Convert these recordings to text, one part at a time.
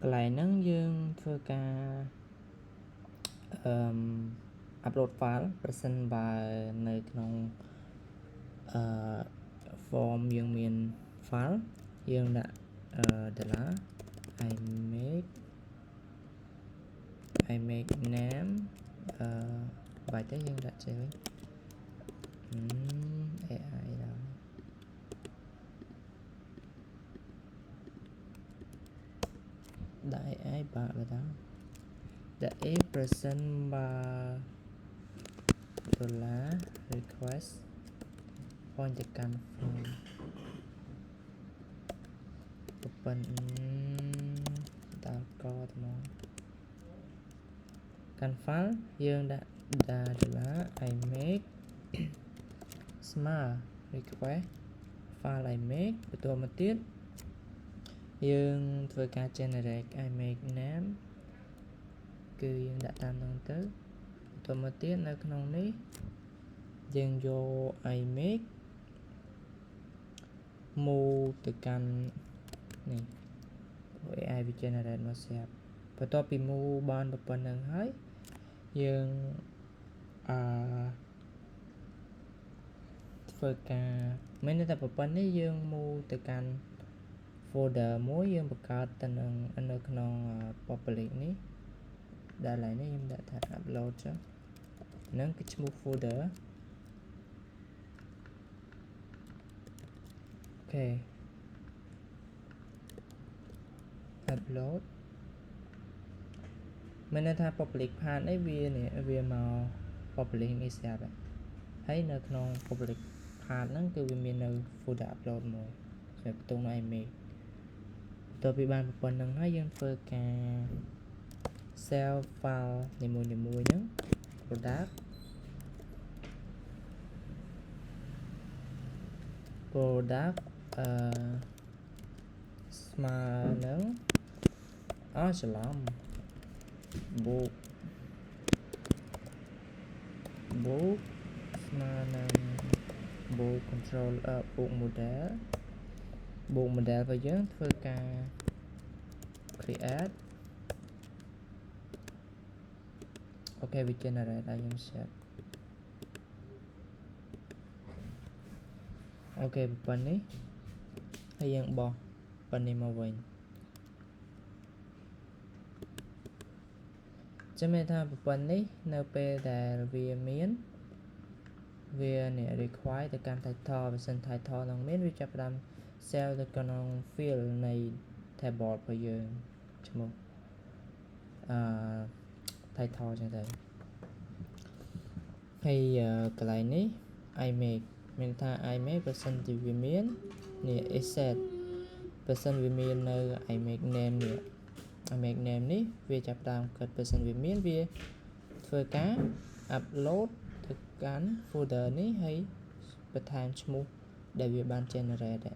កន្លែងហ្នឹងយើងធ្វើការ upload file ប្រសិនបើនៅក្នុងform យើងមាន file យើងដាក់$, I make name បាច់ទៅយើងដាក់ចេះវិញAI ដល់ដាក់ AI បាក់ទៅដល់ដាក់ a ប្រសិនបើ $request point ទៅកាន់ form ប៉ុណ្ណឹងដល់កថ្មកាន់ file យើងដាក់$, I make small request file I make បន្តមកទៀតយើងធ្វើការ generate I make name គឺយើងដាក់តាមហ្នឹងទៅបន្តមកទៀតនៅក្នុងនេះយើងយក I make move ទៅកាន់នេះ AI វា generate មកស្រាប់បន្ទាប់ពី move បានប៉ុណ្្នឹងហើយយើងធ្វើការមិនតែប៉ុណ្្នេះយើង move ទៅកាន់ folder មួយយើងបង្កើតទៅនៅក្នុង public នេះដែលឡើយនេះខ្ញុំដាក់ថា upload ចុះហ្នឹងគឺឈ្មោះ folder អូខេ upload មិនន័យថា public path នេះវាមក public នេះស្រាប់ហើយនៅក្នុង public path ហ្នឹងគឺវាមាននៅ folder upload មួយសម្រាប់ផ្ទុកនៅ image បន្ទាប់ពីបានប៉ុណ្្នឹងហើយយើងធ្វើការ save file នីមួយៗហ្នឹង product ស្មើនឹងច្រឡំបូកស្មើនឹងបូក control បូក model របស់យើងធ្វើការ create អូខេវា generate ឲ្យយើង set អូខេប៉ុណ្នេះហើយយើងបោះប៉ុណ្នេះមកវិញចាំមានថាប៉ុណ្នេះនៅពេលដែលវាមានវានេះ require ទៅកាន់ title បើសិន title នឹងមានវាចាប់ផ្ដើម sell ទៅក្នុង field នៃ table របស់យើងឈ្មោះtitle ចឹងទៅហើយកន្លែងនេះ I make មានថា I make បើសិនជាវាមាននេះ asset បើសិនវាមាននៅ I make name នេះ I make name នេះវាចាប់ផ្ដើមកើតបើសិនវាមានវាធ្វើការ upload ទៅកាន់ folder នេះហើយបន្ថែមឈ្មោះដែលវាបាន generate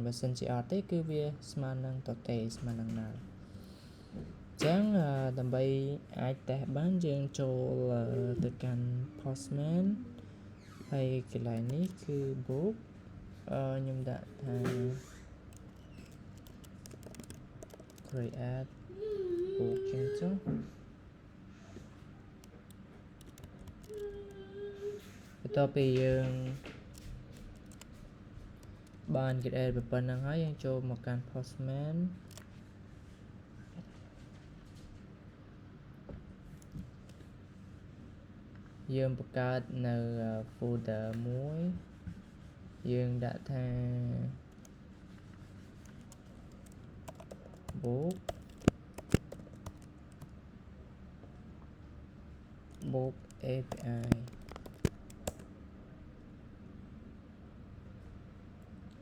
បើសិនជាអត់ទេគឺវាស្មើនឹងតទេស្មើនឹងណាអញ្ចឹងដើម្បីអាចតេស្តបានយើងចូលទៅកាន់ postman ហើយកន្លែងនេះគឺ book ខ្ញុំដាក់ថា create book ចឹងចុះបន្ទាប់ពីយើងបាន create ប៉ុណ្ណឹងហើយយើងចូលមកកាន់ postman យើងបង្កើតនៅ folder មួយយើងដាក់ថា book API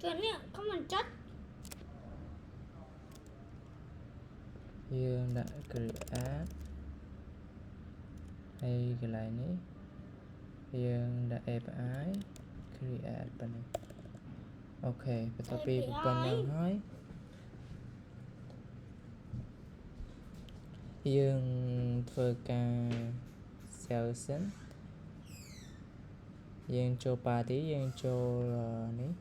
ตัวเนี้ยก็มันจัดយើងដាក់ create ហើយកន្លែងនេះយើងដាក់ API create ប៉ុណ្ណឹងអូខេបន្ទាប់ពីប៉ុណ្ណឹងហើយយើងធ្វើការ sell សិនយើងចូល party យើងចូលនេះ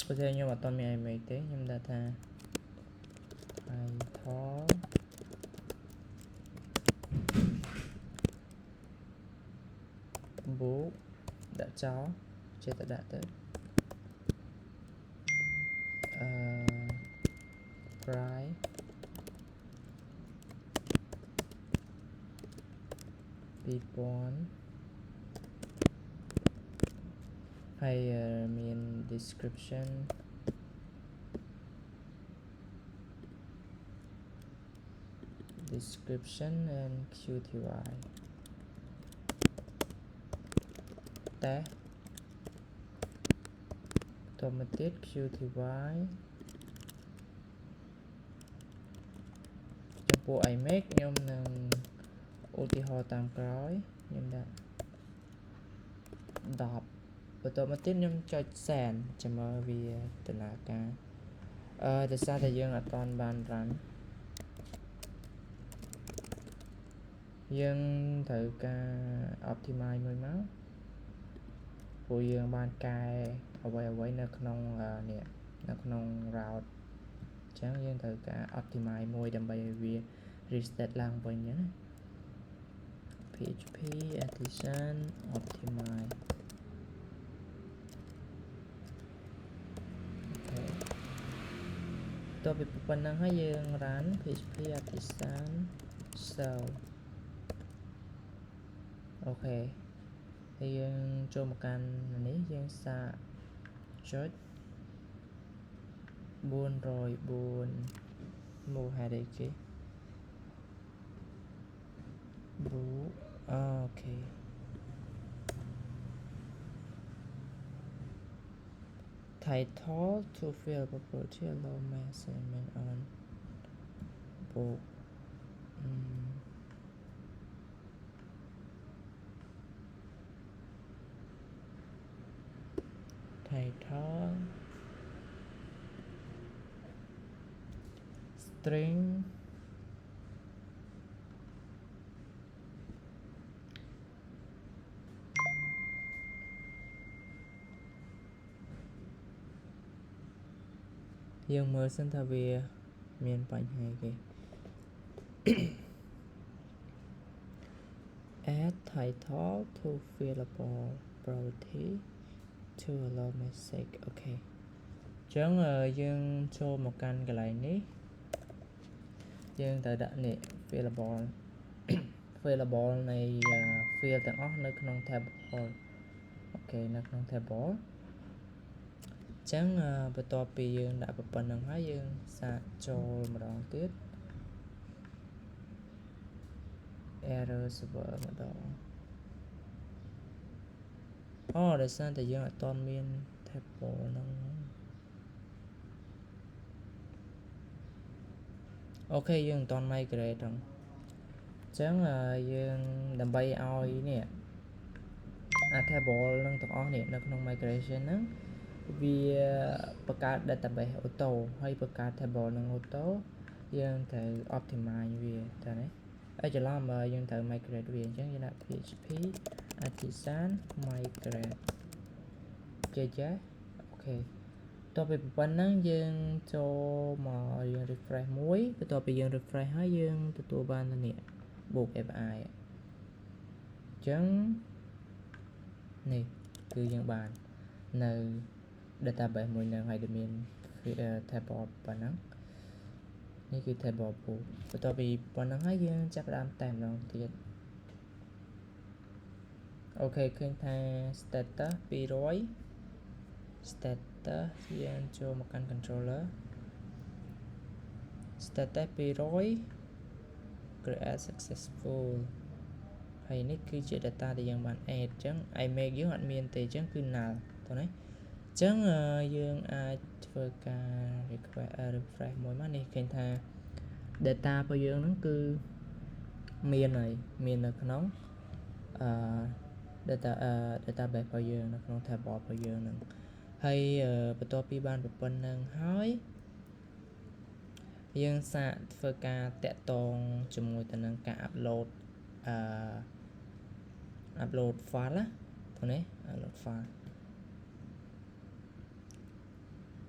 có thể nhưng mà tôi mình iMake thế nhưng data title book đã cho chưa đã tới price people hay mean description and QTY test automated QTY trong bộ iMake nhưngឧទាហរណ៍តាមក្រោយខ្ញុំដាក់10បន្តមកទៀតខ្ញុំចុច send ចាំមើលវាដំណើរការដោយសារតែយើងអត់ទាន់បាន run យើងត្រូវការ optimize មួយមកព្រោះយើងបានកែអ្វីនៅក្នុងនេះនៅក្នុង route អញ្ចឹងយើងត្រូវការ optimize មួយដើម្បីឲ្យវា reset ឡើងវិញណា PHP artisan optimize តទៅពីប៉ុណ្ណឹងហើយយើង run PHP artisan show អូខេហើយយើងចូលមកកាន់នេះយើងសាកចុច404មកហេតុអីគេអូខេtitle to fill property allow measurement on book title stringយើងមើលសិនថាវាមានបញ្ហាគេ add title to fillable property to allow message អូខេអញ្ចឹងយើងចូលមកកាន់កន្លែងនេះយើងត្រូវដាក់នេះ fillable នៃ field ទាំងអស់នៅក្នុង table អូខេនៅក្នុង table អញ្ចឹងបន្ទាប់ពីយើងដាក់ប៉ុណ្្នឹងហើយយើងសាកចូលម្ដងទៀត error server ម្ដងដោយសារតែយើងអត់ទាន់មាន table ហ្នឹងអូខេយើងអត់ទាន់ migrate ហ្នឹងអញ្ចឹងយើងដើម្បីឲ្យនេះtable នឹងទាំងអស់នេះនៅក្នុង migration ហ្នឹងវាបង្កើត database auto ហើយបង្កើត table នឹង auto យើងត្រូវ optimize វាតើណាហើយច្រឡំយើងត្រូវ migrate វាអញ្ចឹងយើងដាក់ PHP artisan migrate ចេះអូខេតទៅពីប៉ុណ្ណឹងយើងចូលមកយើង refresh មួយបន្ទាប់ពីយើង refresh ហើយយើងទទួលបាននេះ book API អញ្ចឹងនេះគឺយើងបាននៅ database មួយនឹងហើយដែលមាន table ប៉ុណ្ណឹងនេះគឺ table book បន្ទាប់ពីប៉ុណ្ណឹងហើយយើងចាប់ផ្ដើមតែម្ដងទៀតអូខេឃើញថា status 200 status យើងចូលមកកាន់ controller status 200 create successful ហើយនេះគឺជា data ដែលយើងបាន add អញ្ចឹង iMake យើងអត់មានទេអញ្ចឹងគឺ null តោះណាអញ្ចឹងយើងអាចធ្វើការ refresh មួយមកនេះឃើញថា data របស់យើងហ្នឹងគឺមានហើយមាននៅក្នុង database របស់យើងនៅក្នុង table របស់យើងហ្នឹងហើយបន្ទាប់ពីបានប៉ុណ្្នឹងហើយយើងសាកធ្វើការតាក់ទងជាមួយទៅនឹងការ upload file ណាទៅនេះ upload file